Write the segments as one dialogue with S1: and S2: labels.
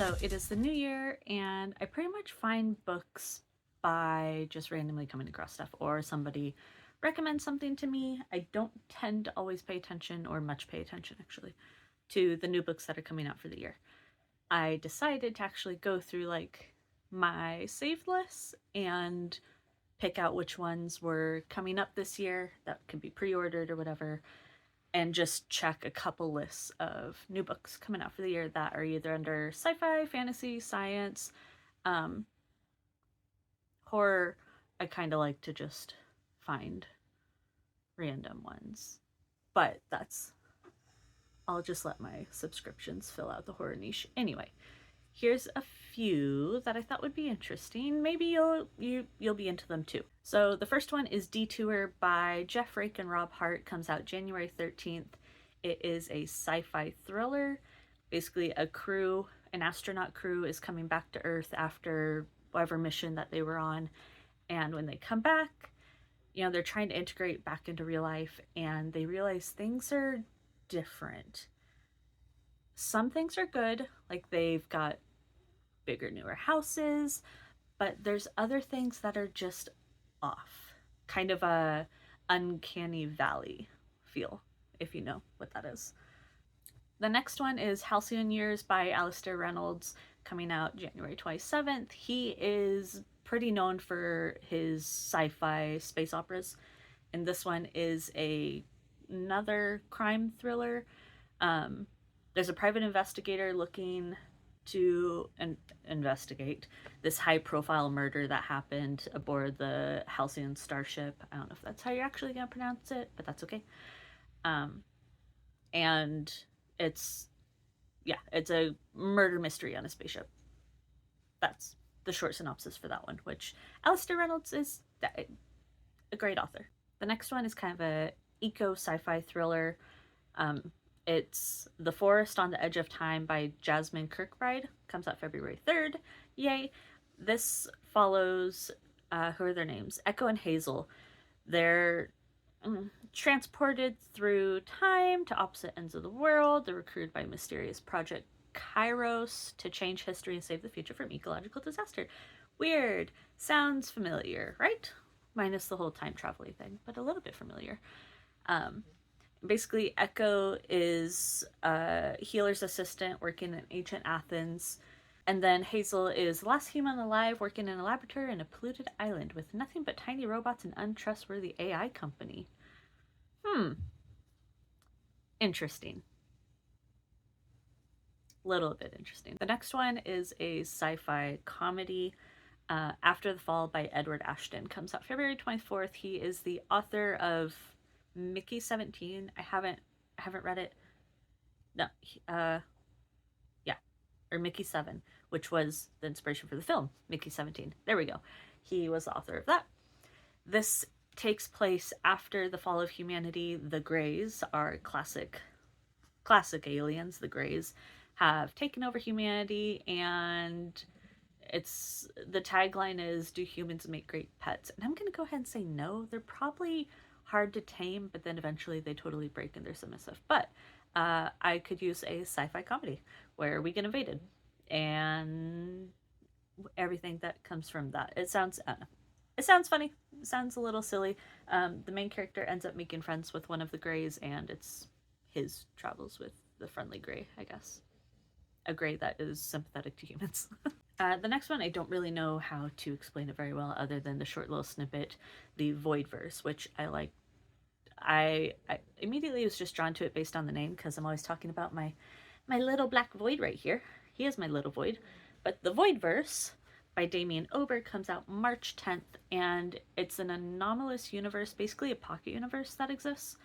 S1: So it is the new year, and I pretty much find books by just randomly coming across stuff or somebody recommends something to me. I don't tend to always pay attention, or much pay attention actually, to the new books that are coming out for the year. I decided to actually go through like my saved lists and pick out which ones were coming up this year that could be pre-ordered or whatever, and just check a couple lists of new books coming out for the year that are either under sci-fi, fantasy, science, um, horror. I kind of like to just find random ones, but I'll just let my subscriptions fill out the horror niche. Anyway, here's a few that I thought would be interesting. Maybe you'll be into them too. So the first one is Detour by Jeff Rake and Rob Hart. Comes out January 13th. It is a sci-fi thriller. Basically, an astronaut crew is coming back to Earth after whatever mission that they were on. And when they come back, they're trying to integrate back into real life, and they realize things are different. Some things are good, like they've got bigger, newer houses, but there's other things that are just off. Kind of a uncanny valley feel, if you know what that is. The next one is Halcyon Years by Alastair Reynolds, coming out January 27th. He is pretty known for his sci-fi space operas, and this one is another crime thriller. There's a private investigator looking to investigate this high-profile murder that happened aboard the Halcyon starship. I don't know if that's how you're actually going to pronounce it, but that's okay. And it's a murder mystery on a spaceship. That's the short synopsis for that one, which Alastair Reynolds is a great author. The next one is kind of a eco sci-fi thriller. It's The Forest on the Edge of Time by Jasmine Kirkbride. Comes out February 3rd. Yay. This follows, who are their names? Echo and Hazel. They're transported through time to opposite ends of the world. They're recruited by mysterious Project Kairos to change history and save the future from ecological disaster. Weird. Sounds familiar, right? Minus the whole time travel thing, but a little bit familiar. Basically, Echo is a healer's assistant working in ancient Athens. And then Hazel is the last human alive working in a laboratory in a polluted island with nothing but tiny robots and untrustworthy AI company. Interesting. Little bit interesting. The next one is a sci-fi comedy, After the Fall by Edward Ashton. Comes out February 24th. He is the author of Mickey 17. I haven't read it. No, or Mickey 7, which was the inspiration for the film Mickey 17. There we go. He was the author of that. This takes place after the fall of humanity. The Greys are classic aliens. The Greys have taken over humanity, and the tagline is, do humans make great pets? And I'm going to go ahead and say no. They're probably hard to tame, but then eventually they totally break and they're submissive. But I could use a sci-fi comedy where we get invaded and everything that comes from that. It sounds funny. It sounds a little silly. The main character ends up making friends with one of the Greys, and it's his travels with the friendly Grey, I guess. A Grey that is sympathetic to humans. The next one, I don't really know how to explain it very well other than the short little snippet, the Voidverse, which I like. I immediately was just drawn to it based on the name, because I'm always talking about my little black void right here. He is my little void. But the Voidverse by Damien Ober comes out March 10th, and it's an anomalous universe, basically a pocket universe that exists.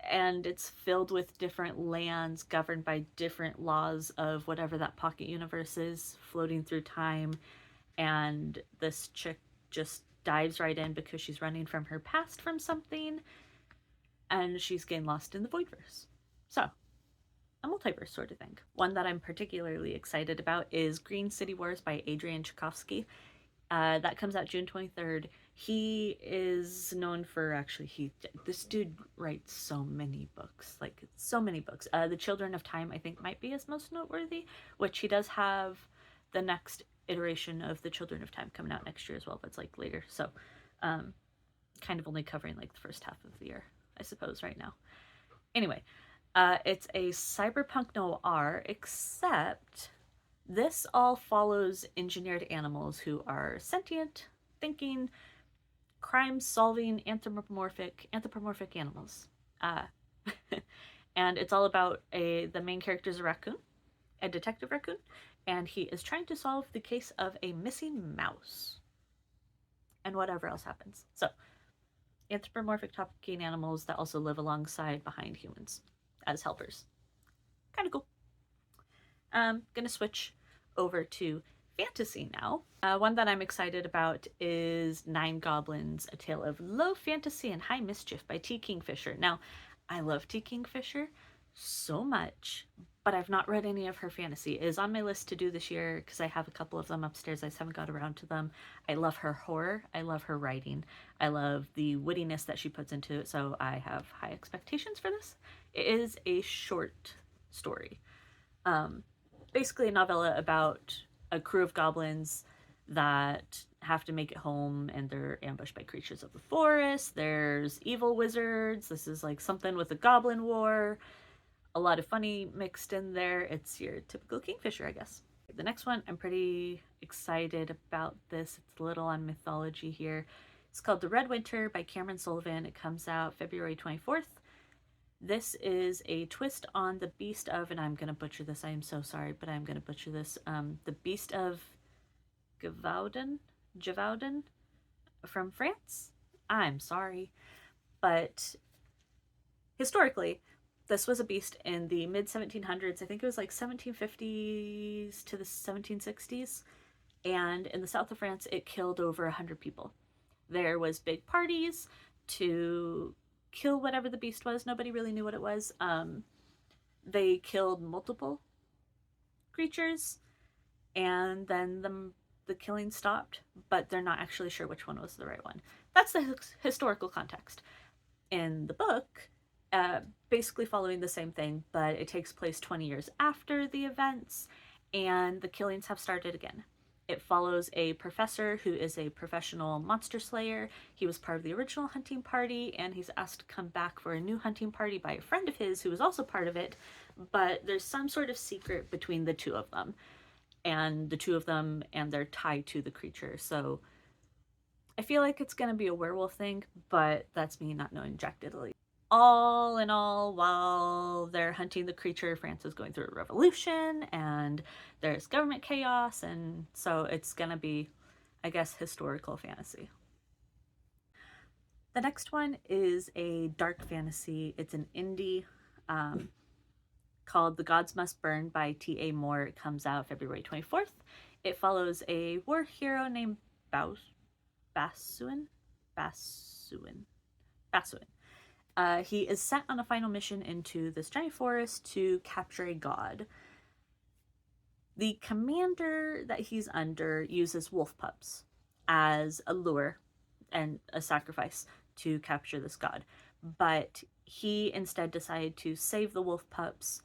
S1: And it's filled with different lands governed by different laws of whatever that pocket universe is, floating through time. And this chick just dives right in because she's running from her past from something, and she's getting lost in the Voidverse. So, a multiverse sort of thing. One that I'm particularly excited about is Green City Wars by Adrian Tchaikovsky. That comes out June 23rd. He is known for this dude writes so many books, like so many books. The Children of Time, I think, might be his most noteworthy, which he does have the next iteration of The Children of Time coming out next year as well, but it's like later. So, um, kind of only covering like the first half of the year, I suppose, right now. Anyway, it's a cyberpunk noir, except this all follows engineered animals who are sentient, thinking, crime-solving anthropomorphic animals. Uh, and it's all about the main character is a raccoon, a detective raccoon, and he is trying to solve the case of a missing mouse and whatever else happens. So, anthropomorphic talking animals that also live alongside behind humans as helpers. Kind of cool. Gonna switch over to fantasy now. One that I'm excited about is Nine Goblins, A Tale of Low Fantasy and High Mischief by T. Kingfisher. Now, I love T. Kingfisher so much, but I've not read any of her fantasy. It is on my list to do this year because I have a couple of them upstairs. I just haven't got around to them. I love her horror. I love her writing. I love the wittiness that she puts into it, so I have high expectations for this. It is a short story. Basically a novella about a crew of goblins that have to make it home, and they're ambushed by creatures of the forest. There's evil wizards. This is like something with a goblin war. A lot of funny mixed in there. It's your typical Kingfisher, I guess. The next one, I'm pretty excited about this. It's a little on mythology here. It's called The Red Winter by Cameron Sullivan. It comes out February 24th. This is a twist on the Beast of, and I'm going to butcher this, I am so sorry, but I'm going to butcher this, the Beast of Gévaudan from France. I'm sorry. But historically, this was a beast in the mid 1700s. I think it was like 1750s to the 1760s. And in the south of France, it killed over 100 people. There was big parties to kill whatever the beast was. Nobody really knew what it was. They killed multiple creatures, and then the killing stopped, but they're not actually sure which one was the right one. That's the historical context. In the book, basically following the same thing, but it takes place 20 years after the events, and the killings have started again. It follows a professor who is a professional monster slayer. He was part of the original hunting party, and he's asked to come back for a new hunting party by a friend of his who was also part of it. But there's some sort of secret between the two of them, and they're tied to the creature. So I feel like it's going to be a werewolf thing, but that's me not knowing jack diddly. All in all, while they're hunting the creature, France is going through a revolution and there's government chaos, and so it's gonna be, I guess, historical fantasy. The next one is a dark fantasy. It's an indie called The Gods Must Burn by T.A. Moore. It comes out February 24th. It follows a war hero named Basuin. He is sent on a final mission into this giant forest to capture a god. The commander that he's under uses wolf pups as a lure and a sacrifice to capture this god. But he instead decided to save the wolf pups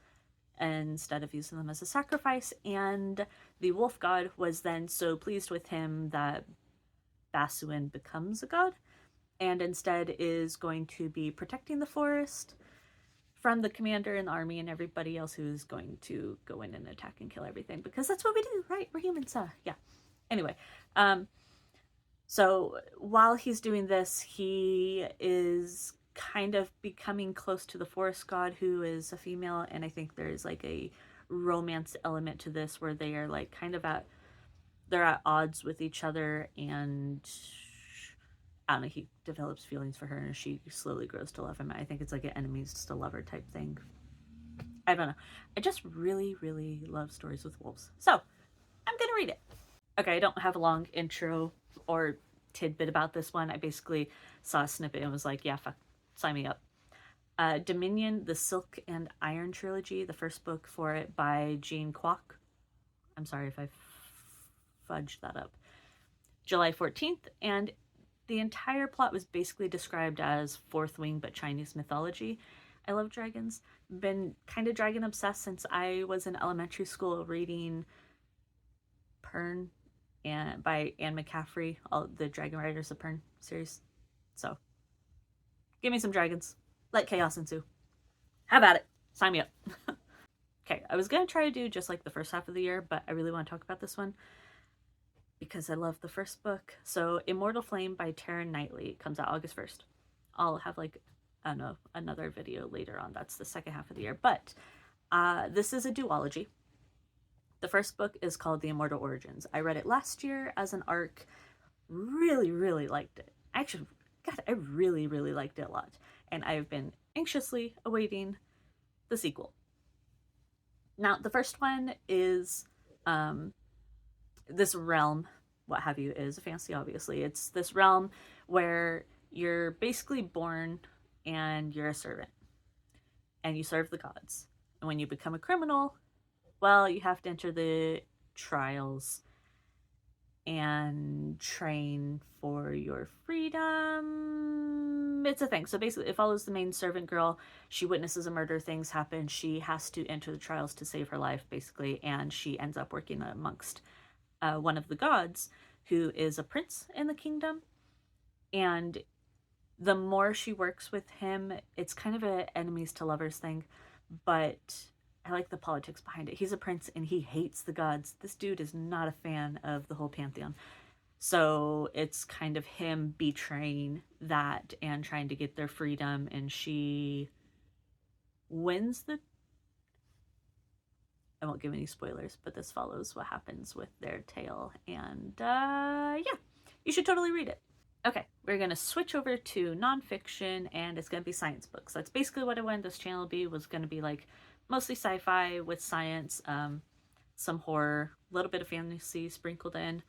S1: instead of using them as a sacrifice, and the wolf god was then so pleased with him that Basuin becomes a god, and instead is going to be protecting the forest from the commander and the army and everybody else who's going to go in and attack and kill everything, because that's what we do, right? We're humans. Yeah. Anyway, so while he's doing this, he is kind of becoming close to the forest god, who is a female, and I think there's like a romance element to this where they are like kind of they're at odds with each other, and I don't know, he develops feelings for her and she slowly grows to love him. I think it's like an enemies to lover type thing. I don't know. I just really, really love stories with wolves. So I'm gonna read it. Okay, I don't have a long intro or tidbit about this one. I basically saw a snippet and was like, yeah, fuck, sign me up. Dominion, the Silk and Iron trilogy, the first book for it by Jean Kwok. I'm sorry if I fudged that up. July 14th, and the entire plot was basically described as Fourth Wing but Chinese mythology. I love dragons. Been kind of dragon obsessed since I was in elementary school reading Pern and by Anne McCaffrey, all the Dragon Riders of Pern series. So, give me some dragons. Let chaos ensue. Have at it. Sign me up. Okay, I was gonna try to do just like the first half of the year, but I really want to talk about this one because I love the first book. So, Immortal Flame by Taryn Knightley comes out August 1st. I'll have like, I don't know, another video later on. That's the second half of the year. But this is a duology. The first book is called The Immortal Origins. I read it last year as an arc. Really, really liked it. Actually, God, I really, really liked it a lot. And I've been anxiously awaiting the sequel. Now, the first one is this realm, what have you, is a fantasy, obviously. It's this realm where you're basically born and you're a servant and you serve the gods. And when you become a criminal, well, you have to enter the trials and train for your freedom. It's a thing. So basically, it follows the main servant girl. She witnesses a murder, things happen. She has to enter the trials to save her life, basically, and she ends up working amongst one of the gods, who is a prince in the kingdom. And the more she works with him, it's kind of an enemies to lovers thing, but I like the politics behind it. He's a prince and he hates the gods. This dude is not a fan of the whole pantheon. So it's kind of him betraying that and trying to get their freedom, and she wins the... I won't give any spoilers, but this follows what happens with their tale. And yeah, you should totally read it. Okay, we're going to switch over to nonfiction, and it's going to be science books. That's basically what I wanted this channel to be, was going to be like mostly sci-fi with science, some horror, a little bit of fantasy sprinkled in.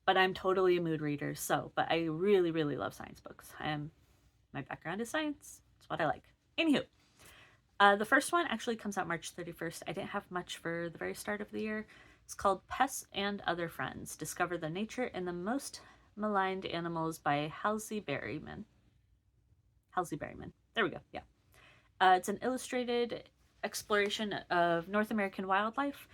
S1: But I'm totally a mood reader, but I really, really love science books. My background is science. It's what I like. Anywho, the first one actually comes out March 31st. I didn't have much for the very start of the year. It's called Pests and Other Friends. Discover the Nature and the Most Maligned Animals by Halsey Berryman. There we go. Yeah. It's an illustrated exploration of North American wildlife.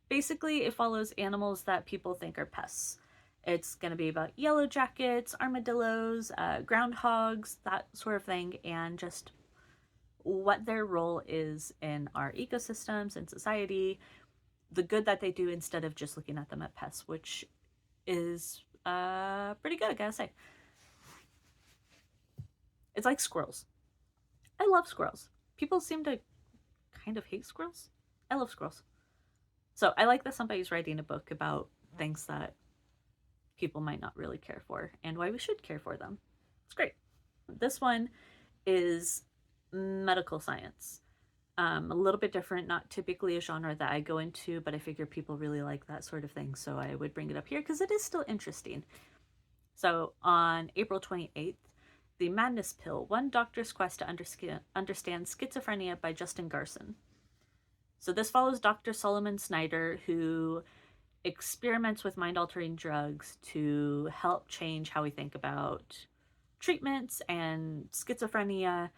S1: Basically, it follows animals that people think are pests. It's going to be about yellow jackets, armadillos, groundhogs, that sort of thing, and just what their role is in our ecosystems and society, the good that they do instead of just looking at them as pests, which is pretty good, I gotta say. It's like squirrels. I love squirrels. People seem to kind of hate squirrels. I love squirrels. So I like that somebody's writing a book about things that people might not really care for and why we should care for them. It's great. This one is medical science. A little bit different, not typically a genre that I go into, but I figure people really like that sort of thing, so I would bring it up here because it is still interesting. So on April 28th, The Madness Pill, One Doctor's Quest to Understand Schizophrenia by Justin Garson. So this follows Dr. Solomon Snyder, who experiments with mind-altering drugs to help change how we think about treatments and schizophrenia.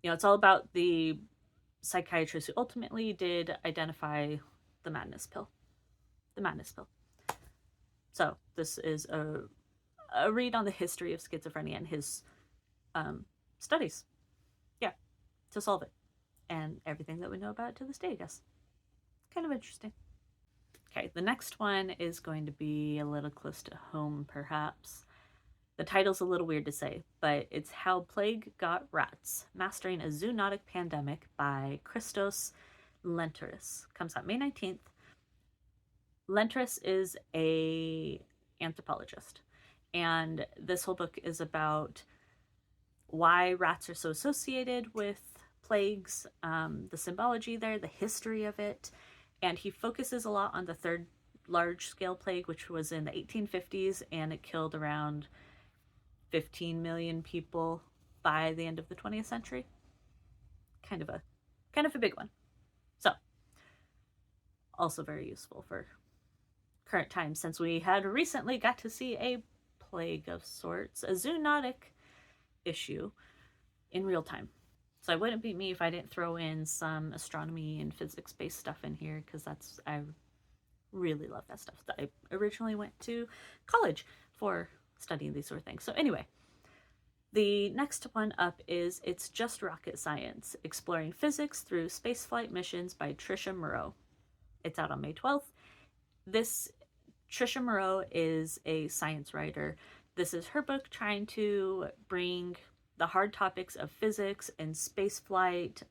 S1: It's all about the psychiatrist who ultimately did identify the madness pill. So this is a read on the history of schizophrenia and his studies. Yeah, to solve it. And everything that we know about it to this day, I guess. Kind of interesting. Okay, the next one is going to be a little close to home, perhaps. The title's a little weird to say, but it's How Plague Got Rats, Mastering a Zoonotic Pandemic by Christos Lentouris. Comes out May 19th. Lentouris is a anthropologist, and this whole book is about why rats are so associated with plagues, the symbology there, the history of it, and he focuses a lot on the third large-scale plague, which was in the 1850s, and it killed around 15 million people by the end of the 20th century. Kind of a big one. So, also very useful for current time, since we had recently got to see a plague of sorts, a zoonotic issue in real time. So it wouldn't be me if I didn't throw in some astronomy and physics based stuff in here, because I really love that stuff. I originally went to college for studying these sort of things. So anyway, the next one up is It's Just Rocket Science, Exploring Physics Through Spaceflight Missions by Trisha Moreau. It's out on May 12th. Trisha Moreau is a science writer. This is her book trying to bring the hard topics of physics and spaceflight,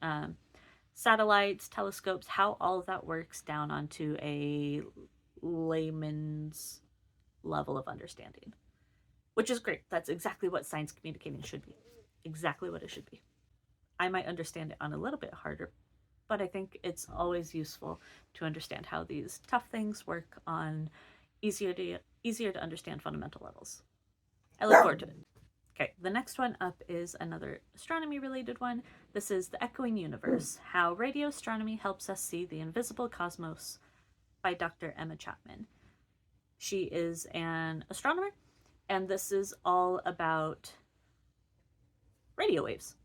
S1: satellites, telescopes, how all of that works down onto a layman's level of understanding, which is great. That's exactly what science communicating should be. Exactly what it should be. I might understand it on a little bit harder, but I think it's always useful to understand how these tough things work on easier to understand fundamental levels. I look forward to it. Okay, the next one up is another astronomy related one. This is The Echoing Universe, How Radio Astronomy Helps Us See the Invisible Cosmos by Dr. Emma Chapman. She is an astronomer, and this is all about radio waves.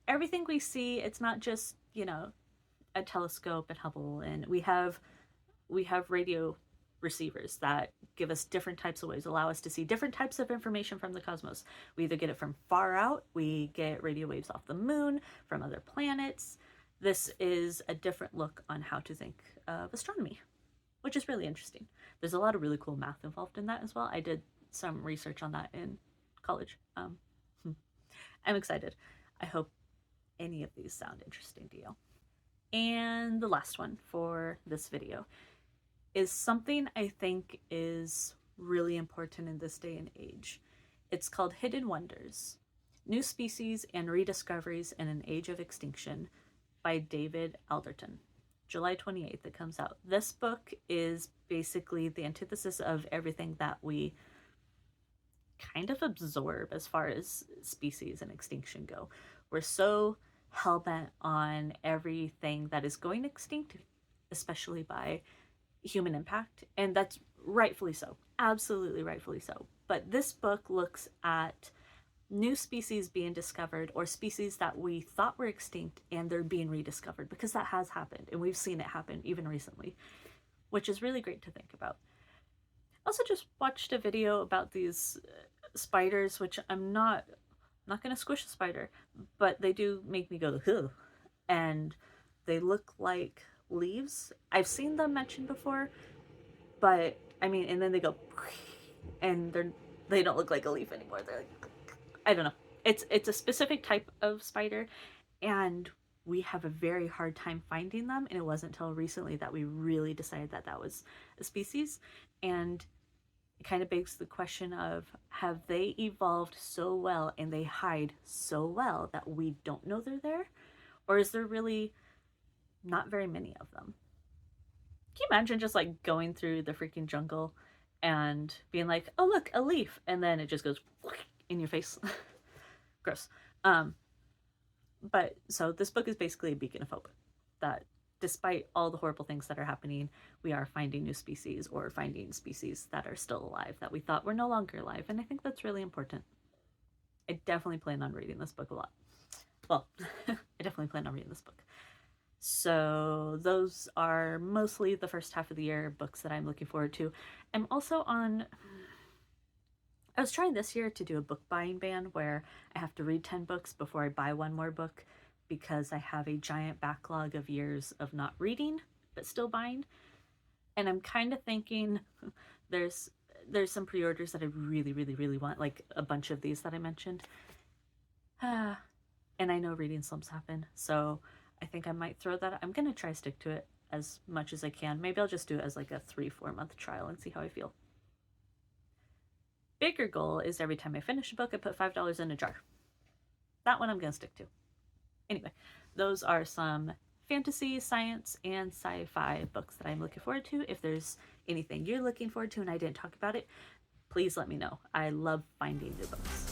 S1: Everything we see, it's not just, a telescope and Hubble, and we have radio receivers that give us different types of waves, allow us to see different types of information from the cosmos. We either get it from far out, we get radio waves off the moon, from other planets. This is a different look on how to think of astronomy, which is really interesting. There's a lot of really cool math involved in that as well. I did some research on that in college. I'm excited. I hope any of these sound interesting to you. And the last one for this video is something I think is really important in this day and age. It's called Hidden Wonders: New Species and Rediscoveries in an Age of Extinction by David Alderton. July 28th it comes out. This book is basically the antithesis of everything that we kind of absorb as far as species and extinction go. We're so hell-bent on everything that is going extinct, especially by human impact, and that's rightfully so, absolutely rightfully so. But this book looks at new species being discovered, or species that we thought were extinct and they're being rediscovered, because that has happened and we've seen it happen even recently, which is really great to think about. Also just watched a video about these spiders, which I'm not gonna squish a spider, but they do make me go ugh, and they look like leaves. I've seen them mentioned before, but I mean, and then they go and they don't look like a leaf anymore. They're like, I don't know. It's a specific type of spider, and we have a very hard time finding them, and it wasn't until recently that we really decided that that was a species. And it kind of begs the question of, have they evolved so well and they hide so well that we don't know they're there? Or is there really not very many of them? Can you imagine just like going through the freaking jungle and being like, oh look, a leaf, and then it just goes in your face? Gross. But so this book is basically a beacon of hope, that despite all the horrible things that are happening, we are finding new species, or finding species that are still alive that we thought were no longer alive. And I think that's really important. I definitely plan on reading this book a lot. Well, I definitely plan on reading this book. So those are mostly the first half of the year books that I'm looking forward to. I'm also I was trying this year to do a book buying ban where I have to read 10 books before I buy one more book, because I have a giant backlog of years of not reading but still buying. And I'm kind of thinking there's some pre-orders that I really, really, really want, like a bunch of these that I mentioned. And I know reading slumps happen, so I think I might throw that. I'm going to try stick to it as much as I can. Maybe I'll just do it as like a 3-4 month trial and see how I feel. Bigger goal is every time I finish a book, I put $5 in a jar. That one I'm going to stick to. Anyway, those are some fantasy, science, and sci-fi books that I'm looking forward to. If there's anything you're looking forward to and I didn't talk about it, please let me know. I love finding new books.